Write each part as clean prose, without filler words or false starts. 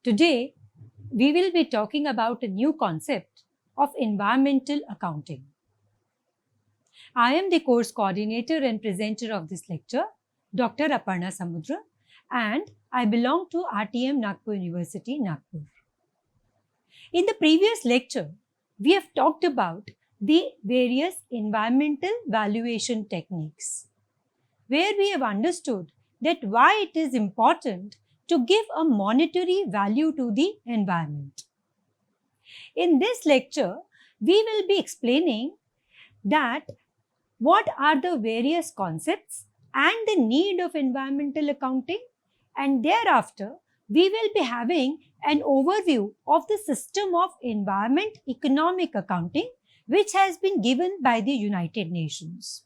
Today, we will be talking about a new concept of environmental accounting. I am the course coordinator and presenter of this lecture, Dr. Aparna Samudra, and I belong to RTM Nagpur University, Nagpur. In the previous lecture, we have talked about the various environmental valuation techniques, where we have understood that why it is important to give a monetary value to the environment. In this lecture, we will be explaining that what are the various concepts and the need of environmental accounting, and thereafter we will be having an overview of the system of environment economic accounting which has been given by the United Nations.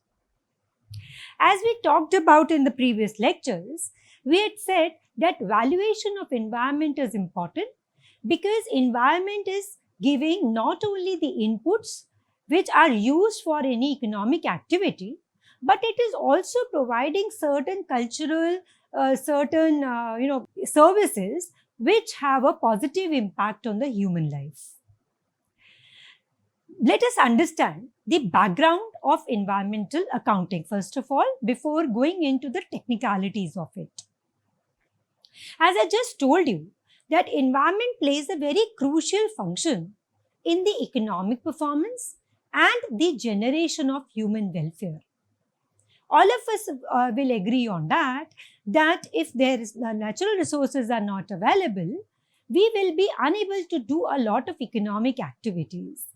As we talked about in the previous lectures, we had said that valuation of environment is important because environment is giving not only the inputs which are used for any economic activity, but it is also providing certain cultural, services which have a positive impact on the human life. Let us understand the background of environmental accounting first of all before going into the technicalities of it. As I just told you, that environment plays a very crucial function in the economic performance and the generation of human welfare. All of us will agree on that if the natural resources are not available, we will be unable to do a lot of economic activities.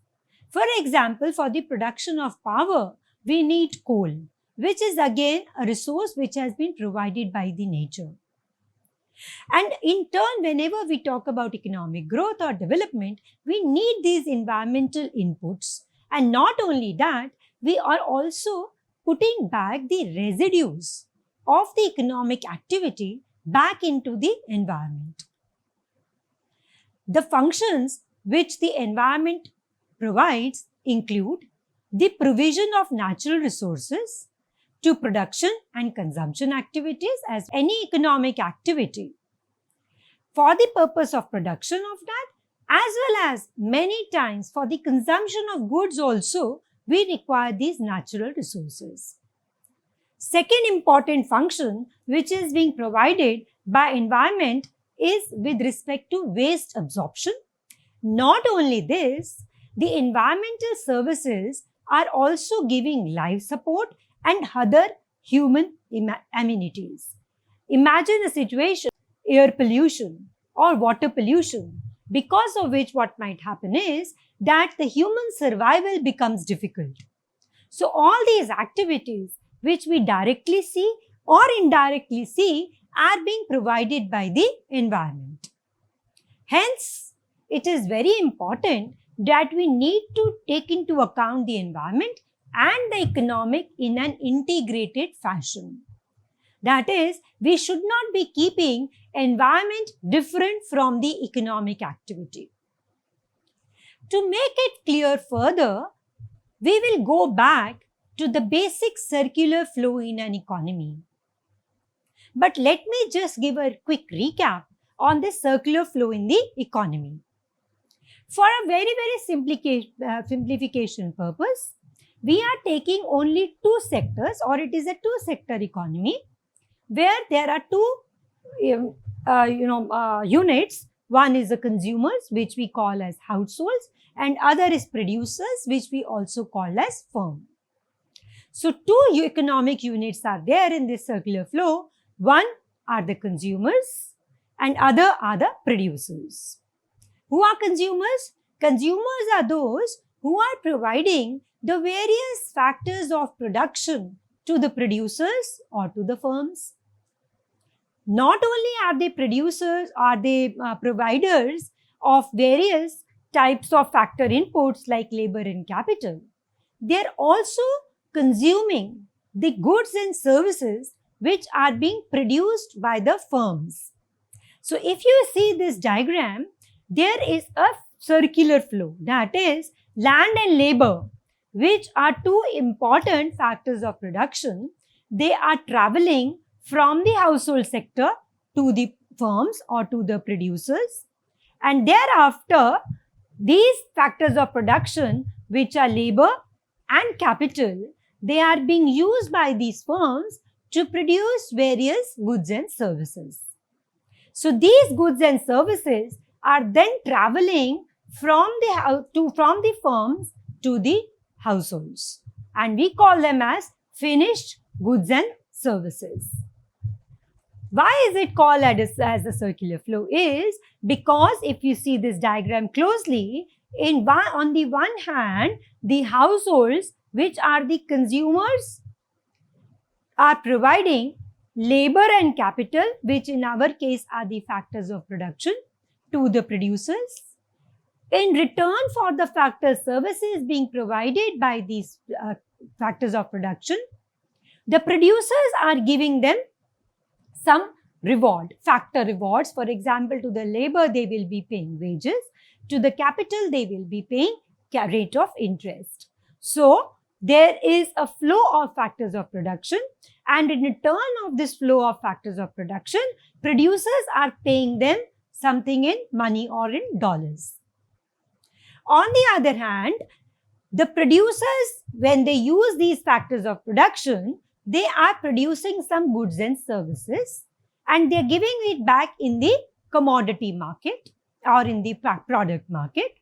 For example, for the production of power, we need coal, which is again a resource which has been provided by the nature. And in turn, whenever we talk about economic growth or development, we need these environmental inputs. And not only that, we are also putting back the residues of the economic activity back into the environment. The functions which the environment provides include the provision of natural resources to production and consumption activities as any economic activity. For the purpose of production of that, as well as many times for the consumption of goods also, we require these natural resources. Second important function which is being provided by environment is with respect to waste absorption. Not only this, the environmental services are also giving life support and other human amenities. Imagine a situation, air pollution or water pollution, because of which what might happen is that the human survival becomes difficult. So all these activities which we directly see or indirectly see are being provided by the environment. Hence, it is very important that we need to take into account the environment and the economic in an integrated fashion. That is, we should not be keeping environment different from the economic activity. To make it clear further, we will go back to the basic circular flow in an economy. But let me just give a quick recap on the circular flow in the economy. For a very simplification purpose, we are taking only two sectors, or it is a two-sector economy where there are two units. One is the consumers, which we call as households, and other is producers, which we also call as firm. So two economic units are there in this circular flow. One are the consumers and other are the producers. Who are consumers? Consumers are those who are providing the various factors of production to the producers or to the firms. Not only are they producers, are they providers of various types of factor inputs like labor and capital, they are also consuming the goods and services which are being produced by the firms. So if you see this diagram, there is a circular flow, that is land and labor, which are two important factors of production. They are traveling from the household sector to the firms or to the producers, And thereafter, these factors of production, which are labor and capital, they are being used by these firms to produce various goods and services. So these goods and services are then traveling from the firms to the households, and we call them as finished goods and services. Why is it called as a circular flow? Is because if you see this diagram closely, on the one hand, the households, which are the consumers, are providing labor and capital, which in our case are the factors of production, to the producers. In return for the factor services being provided by these factors of production, the producers are giving them some reward, factor rewards. For example, to the labor, they will be paying wages. To the capital, they will be paying rate of interest. So, there is a flow of factors of production, and in return of this flow of factors of production, producers are paying them something in money or in dollars. On the other hand, the producers, when they use these factors of production, they are producing some goods and services, and they are giving it back in the commodity market or in the product market.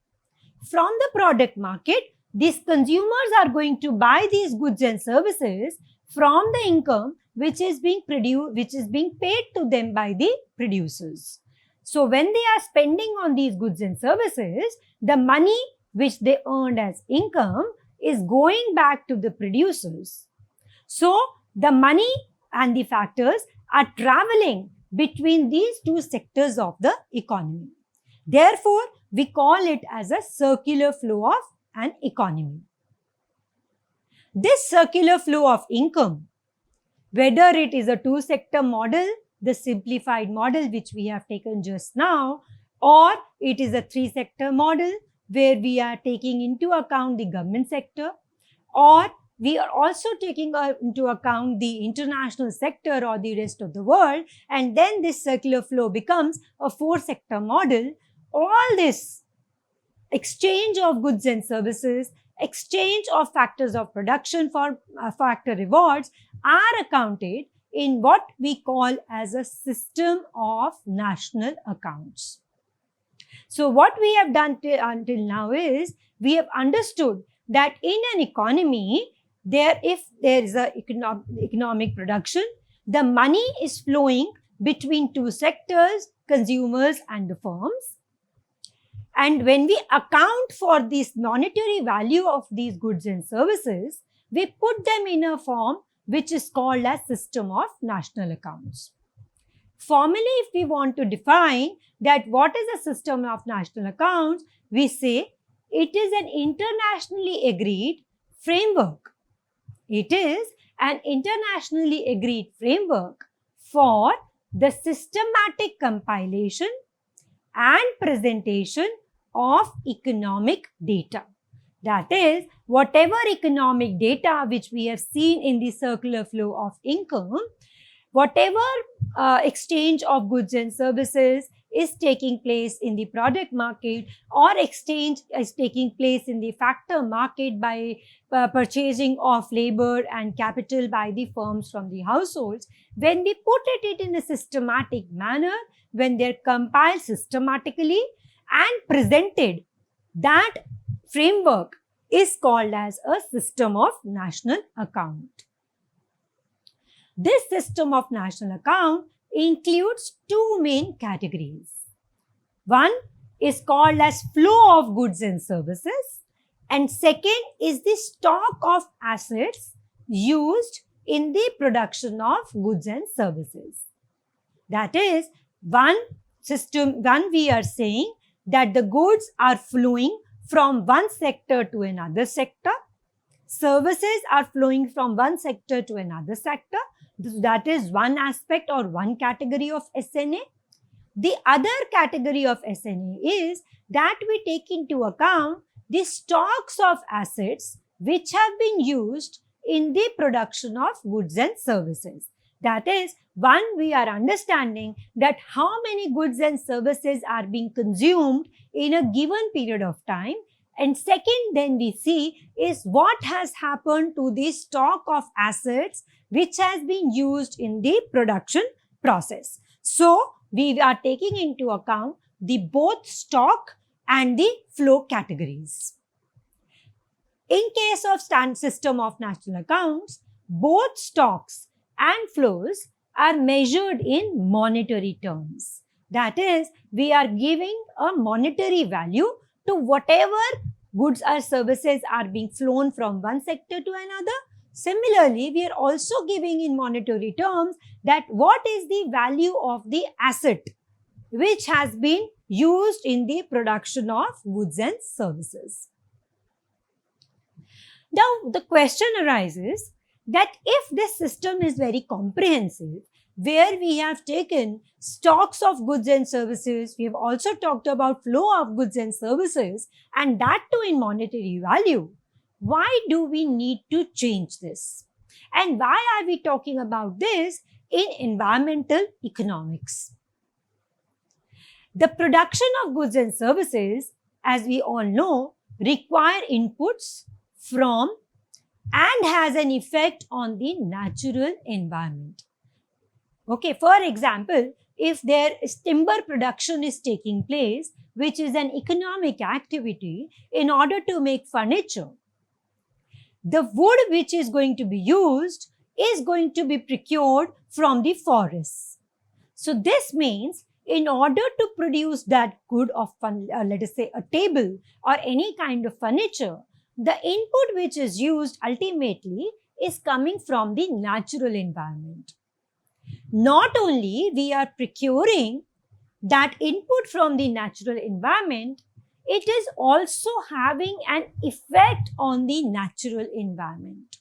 From the product market, these consumers are going to buy these goods and services from the income which is being paid to them by the producers. So when they are spending on these goods and services, the money which they earned as income is going back to the producers. So the money and the factors are traveling between these two sectors of the economy. Therefore, we call it as a circular flow of an economy. This circular flow of income, whether it is a two-sector model, the simplified model which we have taken just now, or it is a three-sector model where we are taking into account the government sector, or we are also taking into account the international sector or the rest of the world, and then this circular flow becomes a four-sector model. All this exchange of goods and services, exchange of factors of production for factor rewards are accounted in what we call as a system of national accounts. So what we have done until now is we have understood that in an economy, if there is a economic production, the money is flowing between two sectors, consumers and the firms. And when we account for this monetary value of these goods and services, we put them in a form which is called as system of national accounts. Formally, if we want to define that what is a system of national accounts, we say it is an internationally agreed framework. It is an internationally agreed framework for the systematic compilation and presentation of economic data. That is, whatever economic data which we have seen in the circular flow of income, whatever exchange of goods and services is taking place in the product market, or exchange is taking place in the factor market by purchasing of labor and capital by the firms from the households, when we put it in a systematic manner, when they're compiled systematically and presented, that framework is called as a system of national account. This system of national account includes two main categories. One is called as flow of goods and services, and second is the stock of assets used in the production of goods and services. That is, one we are saying that the goods are flowing from one sector to another sector. Services are flowing from one sector to another sector. That is one aspect or one category of SNA. The other category of SNA is that we take into account the stocks of assets which have been used in the production of goods and services. That is, one, we are understanding that how many goods and services are being consumed in a given period of time. And second, then we see is what has happened to the stock of assets which has been used in the production process. So, we are taking into account the both stock and the flow categories. In case of system of national accounts, both stocks and flows are measured in monetary terms. That is, we are giving a monetary value to whatever goods or services are being flown from one sector to another. Similarly, we are also giving in monetary terms that what is the value of the asset which has been used in the production of goods and services. Now, the question arises that if this system is very comprehensive, where we have taken stocks of goods and services, we have also talked about flow of goods and services, and that too in monetary value, why do we need to change this? And why are we talking about this in environmental economics? The production of goods and services, as we all know, require inputs from and has an effect on the natural environment. Okay, for example, if there is timber production is taking place, which is an economic activity in order to make furniture, the wood which is going to be used is going to be procured from the forests. So this means in order to produce that good of, let us say, a table or any kind of furniture, the input which is used ultimately is coming from the natural environment. Not only we are procuring that input from the natural environment, it is also having an effect on the natural environment.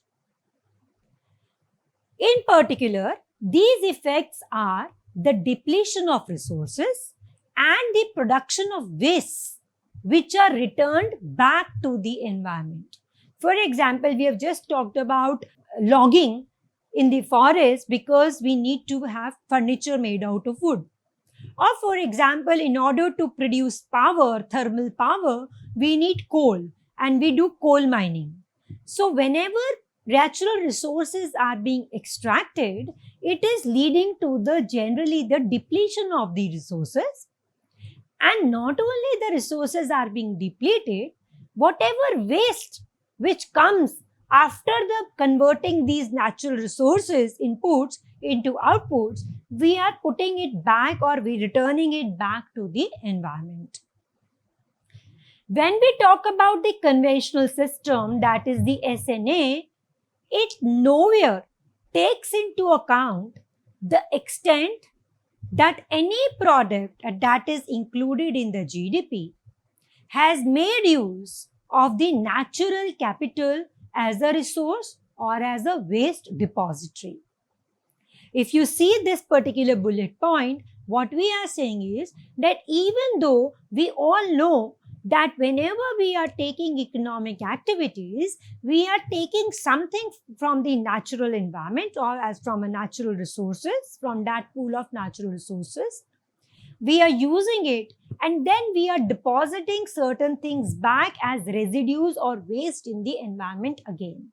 In particular, these effects are the depletion of resources and the production of wastes which are returned back to the environment. For example, we have just talked about logging in the forest because we need to have furniture made out of wood. Or for example, in order to produce power, thermal power, we need coal and we do coal mining. So whenever natural resources are being extracted, it is leading to generally the depletion of the resources. And not only the resources are being depleted, whatever waste which comes after the converting these natural resources inputs into outputs, we are putting it back or we returning it back to the environment. When we talk about the conventional system, that is the SNA, it nowhere takes into account the extent that any product that is included in the GDP has made use of the natural capital as a resource or as a waste depository. If you see this particular bullet point, what we are saying is that even though we all know that whenever we are taking economic activities, we are taking something from the natural environment or as from a natural resources, from that pool of natural resources, we are using it and then we are depositing certain things back as residues or waste in the environment again.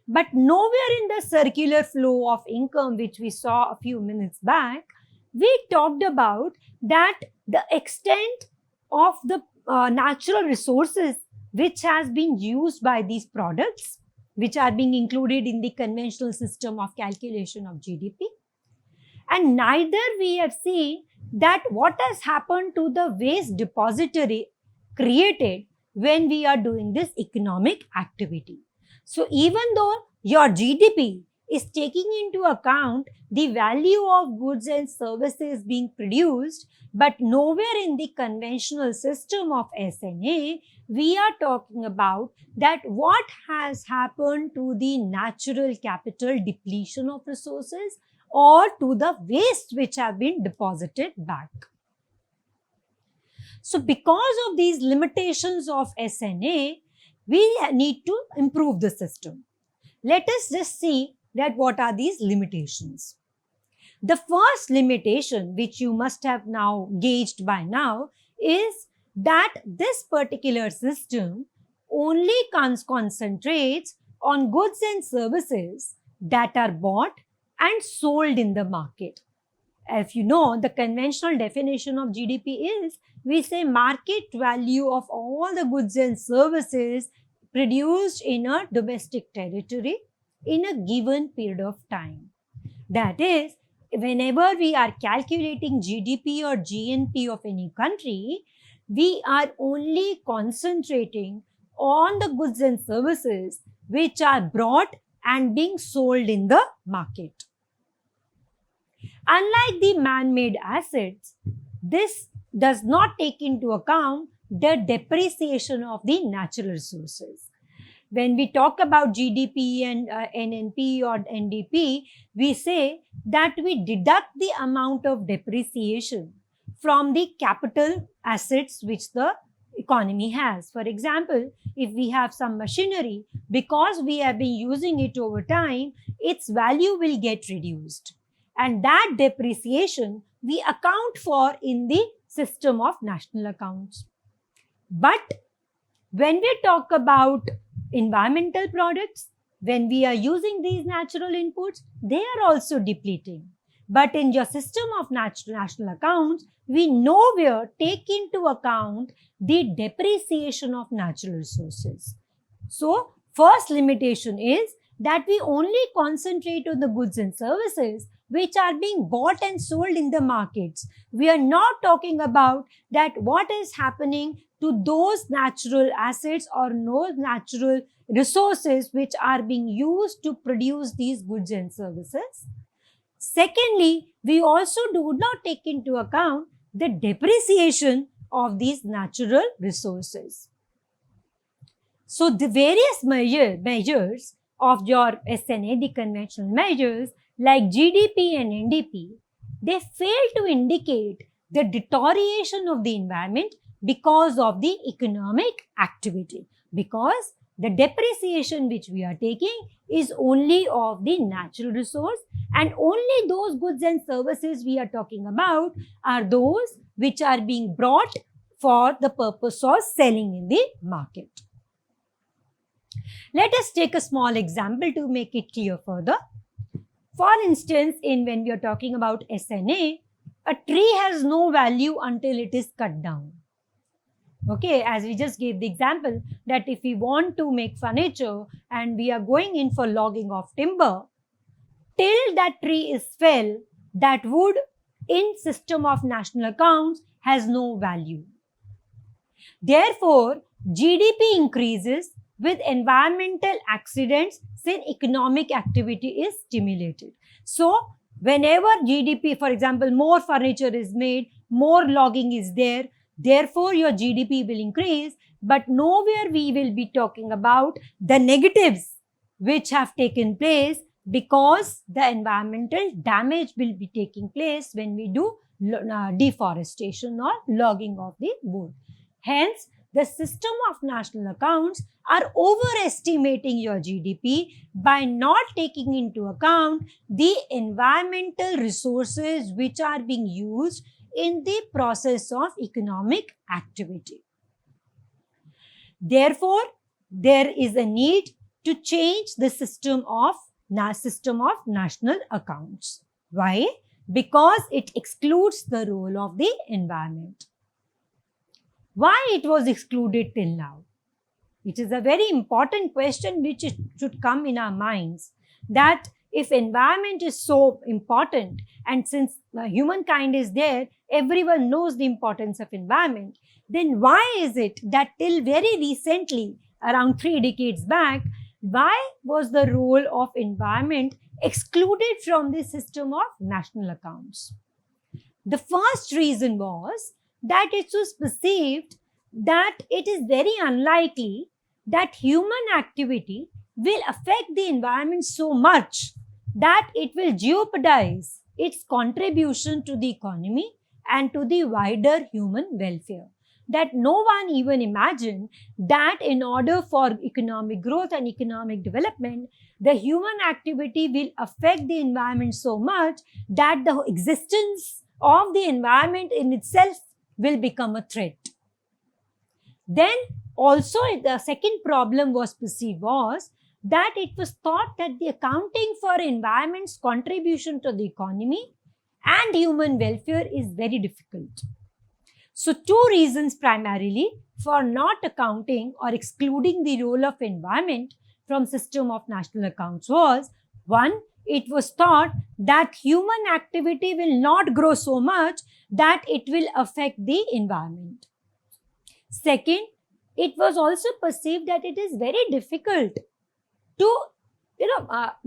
But nowhere in the circular flow of income, which we saw a few minutes back, we talked about that the extent of the natural resources which has been used by these products, which are being included in the conventional system of calculation of GDP. And neither we have seen that what has happened to the waste depository created when we are doing this economic activity. So even though your GDP is taking into account the value of goods and services being produced, but nowhere in the conventional system of SNA, we are talking about that what has happened to the natural capital depletion of resources or to the waste which have been deposited back. So because of these limitations of SNA, we need to improve the system. Let us just see that what are these limitations. The first limitation, which you must have now gauged by now, is that this particular system only concentrates on goods and services that are bought and sold in the market. If you know, the conventional definition of GDP is, we say market value of all the goods and services produced in a domestic territory in a given period of time. That is, whenever we are calculating GDP or GNP of any country, we are only concentrating on the goods and services which are brought and being sold in the market. Unlike the man-made assets, this does not take into account the depreciation of the natural resources. When we talk about GDP and NNP or NDP, we say that we deduct the amount of depreciation from the capital assets which the economy has. For example, if we have some machinery, because we have been using it over time, its value will get reduced. And that depreciation we account for in the system of national accounts. But when we talk about environmental products, when we are using these natural inputs, they are also depleting. But in your system of national accounts, we nowhere take into account the depreciation of natural resources. So, first limitation is that we only concentrate on the goods and services which are being bought and sold in the markets. We are not talking about that what is happening to those natural assets or those natural resources which are being used to produce these goods and services. Secondly, we also do not take into account the depreciation of these natural resources. So the various measures of your SNA, the conventional measures like GDP and NDP, they fail to indicate the deterioration of the environment because of the economic activity, because the depreciation which we are taking is only of the natural resource, and only those goods and services we are talking about are those which are being brought for the purpose of selling in the market. Let us take a small example to make it clear further. For instance, when we are talking about SNA, a tree has no value until it is cut down. Okay, as we just gave the example that if we want to make furniture and we are going in for logging of timber, till that tree is fell, that wood in system of national accounts has no value. Therefore, GDP increases with environmental accidents since economic activity is stimulated. So, whenever GDP, for example, more furniture is made, more logging is there, therefore your GDP will increase, but nowhere we will be talking about the negatives which have taken place because the environmental damage will be taking place when we do deforestation or logging of the wood. Hence, the system of national accounts are overestimating your GDP by not taking into account the environmental resources which are being used in the process of economic activity. Therefore, there is a need to change the system of national accounts. Why? Because it excludes the role of the environment. Why it was excluded till now? It is a very important question which should come in our minds, that if environment is so important, and since humankind is there, everyone knows the importance of environment, then why is it that till very recently, around 3 decades back, why was the role of environment excluded from the system of national accounts? The first reason was that it was perceived that it is very unlikely that human activity will affect the environment so much that it will jeopardize its contribution to the economy and to the wider human welfare. that no one even imagined that in order for economic growth and economic development, the human activity will affect the environment so much that the existence of the environment in itself will become a threat. Then also the second problem was perceived was that it was thought that the accounting for environment's contribution to the economy and human welfare is very difficult. So two reasons primarily for not accounting or excluding the role of environment from system of national accounts was, one, it was thought that human activity will not grow so much that it will affect the environment. Second, it was also perceived that it is very difficult to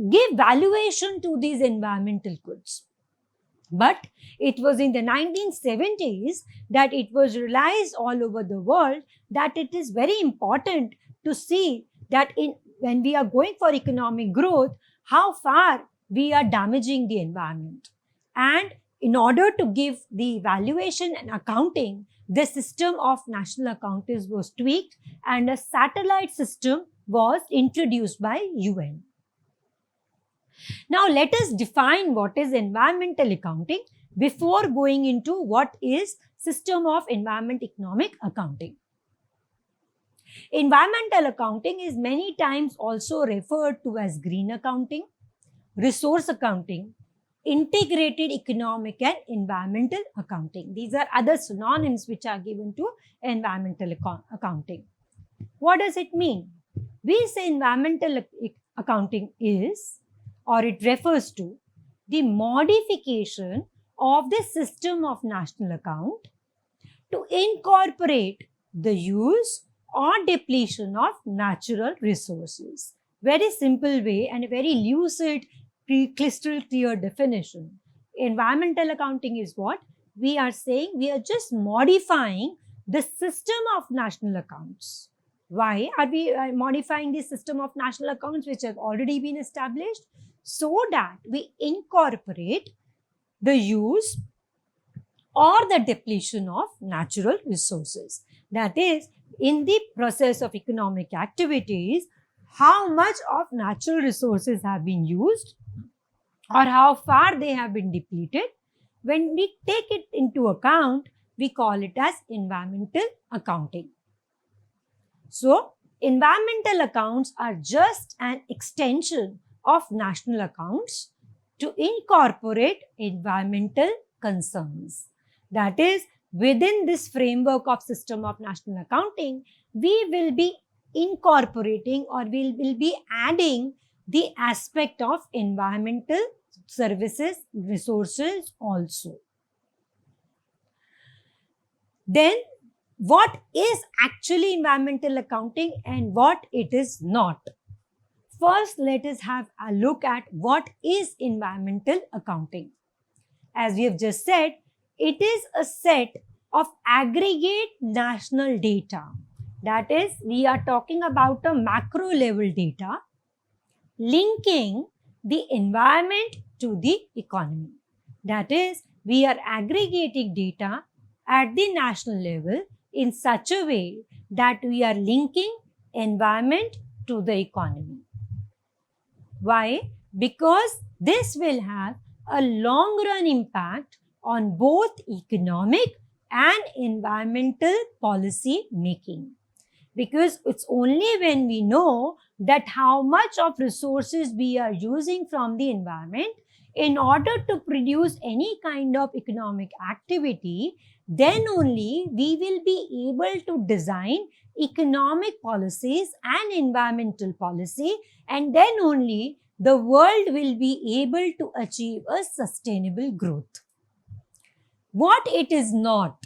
give valuation to these environmental goods. But it was in the 1970s that it was realized all over the world that it is very important to see that when we are going for economic growth, how far we are damaging the environment. And in order to give the valuation and accounting, the system of national accounting was tweaked and a satellite system was introduced by UN. Now let us define what is environmental accounting before going into what is system of environment economic accounting. Environmental accounting is many times also referred to as green accounting, resource accounting, integrated economic and environmental accounting. These are other synonyms which are given to environmental accounting. What does it mean? We say environmental accounting is, or it refers to, the modification of the system of national account to incorporate the use or depletion of natural resources. Very simple way and a very lucid, crystal clear definition. Environmental accounting is what? We are saying we are just modifying the system of national accounts. Why are we modifying the system of national accounts which have already been established? So that we incorporate the use or the depletion of natural resources. That is, in the process of economic activities, how much of natural resources have been used or how far they have been depleted. When we take it into account, we call it as environmental accounting. So, environmental accounts are just an extension of national accounts to incorporate environmental concerns. That is, within this framework of system of national accounting, we will be incorporating or we will be adding the aspect of environmental services, resources also. Then, what is actually environmental accounting and what it is not? First, let us have a look at what is environmental accounting. As we have just said, it is a set of aggregate national data. That is, we are talking about a macro level data linking the environment to the economy. That is, we are aggregating data at the national level in such a way that we are linking environment to the economy. Why? Because this will have a long run impact on both economic and environmental policy making. Because it's only when we know that how much of resources we are using from the environment in order to produce any kind of economic activity, then only we will be able to design economic policies and environmental policy, and then only the world will be able to achieve a sustainable growth. What it is not?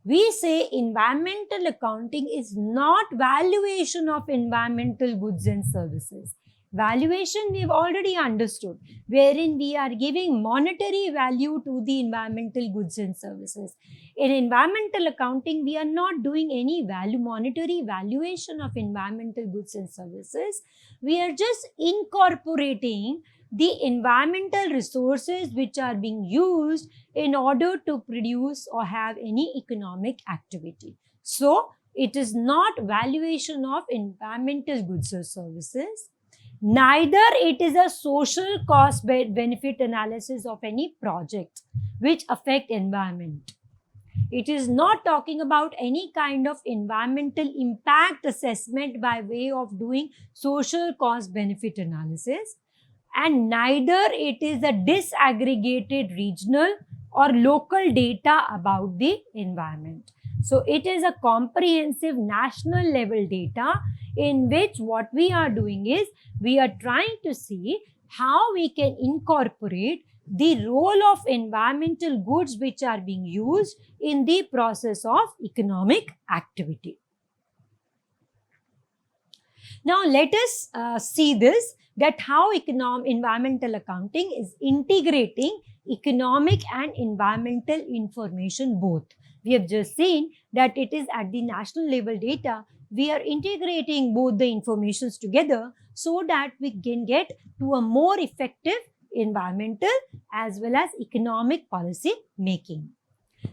We say environmental accounting is not valuation of environmental goods and services. Valuation we have already understood, wherein we are giving monetary value to the environmental goods and services. In environmental accounting, we are not doing any monetary valuation of environmental goods and services. We are just incorporating the environmental resources which are being used in order to produce or have any economic activity. So, it is not valuation of environmental goods or services. Neither it is a social cost benefit analysis of any project which affect environment. It is not talking about any kind of environmental impact assessment by way of doing social cost benefit analysis, and neither it is a disaggregated regional or local data about the environment. So it is a comprehensive national level data in which what we are doing is we are trying to see how we can incorporate the role of environmental goods which are being used in the process of economic activity. Now let us see this, that how environmental accounting is integrating economic and environmental information both. We have just seen that it is at the national level data, we are integrating both the informations together so that we can get to a more effective environmental as well as economic policy making.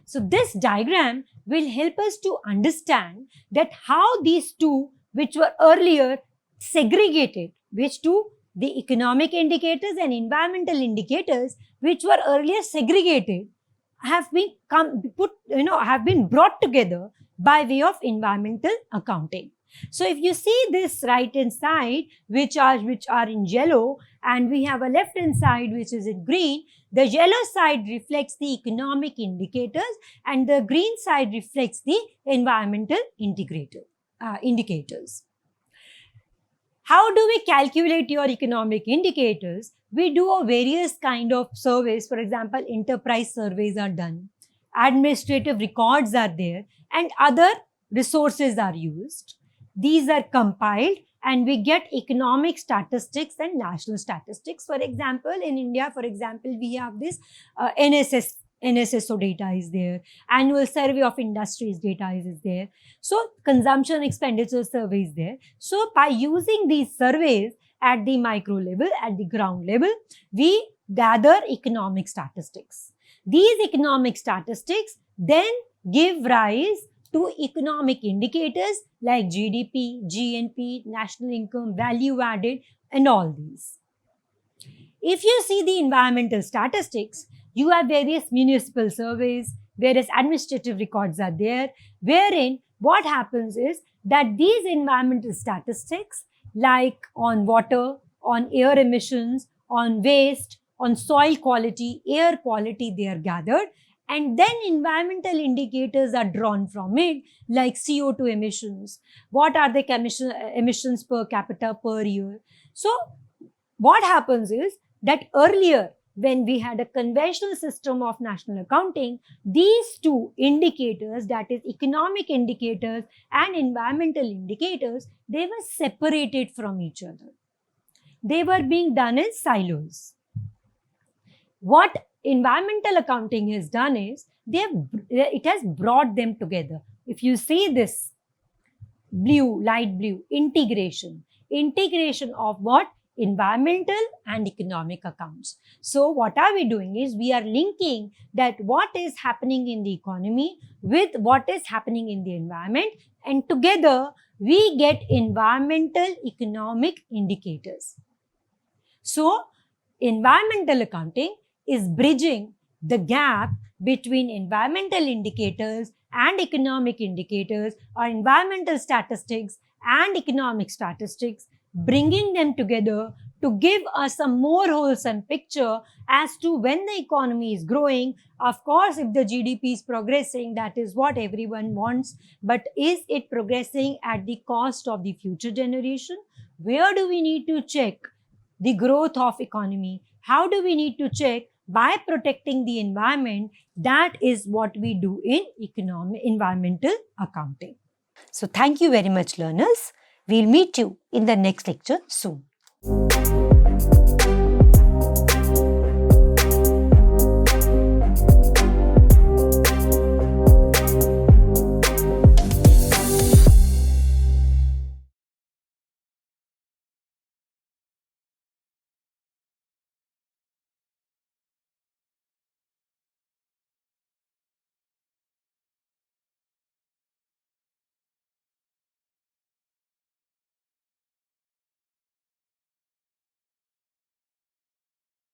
So this diagram will help us to understand that how these two, which were earlier segregated, which two, the economic indicators and environmental indicators, which were earlier segregated, have been have been brought together by way of environmental accounting. So if you see this right hand side, which are in yellow, and we have a left hand side which is in green, the yellow side reflects the economic indicators and the green side reflects the environmental indicators. How do we calculate your economic indicators? We do a various kind of surveys. For example, enterprise surveys are done, administrative records are there, and other resources are used. These are compiled and we get economic statistics and national statistics. For example, in India, we have this NSSO data is there, annual survey of industries data is there. So consumption expenditure survey is there. So by using these surveys at the micro level, at the ground level, we gather economic statistics. These economic statistics then give rise to economic indicators like GDP, GNP, national income, value added, and all these. If you see the environmental statistics, you have various municipal surveys, various administrative records are there, wherein what happens is that these environmental statistics, like on water, on air emissions, on waste, on soil quality, air quality, they are gathered, and then environmental indicators are drawn from it, like CO2 emissions. What are the emissions per capita per year? So what happens is that earlier, when we had a conventional system of national accounting, these two indicators, that is economic indicators and environmental indicators, they were separated from each other. They were being done in silos. What environmental accounting has done is, it has brought them together. If you see this blue, light blue, integration of what? Environmental and economic accounts. So what are we doing is, we are linking that what is happening in the economy with what is happening in the environment, and together we get environmental economic indicators. So environmental accounting is bridging the gap between environmental indicators and economic indicators, or environmental statistics and economic statistics, bringing them together to give us a more wholesome picture as to when the economy is growing. Of course, if the GDP is progressing, that is what everyone wants, but is it progressing at the cost of the future generation? Where do we need to check the growth of economy? How do we need to check? By protecting the environment. That is what we do in environmental accounting. So thank you very much, learners. We'll meet you in the next lecture soon.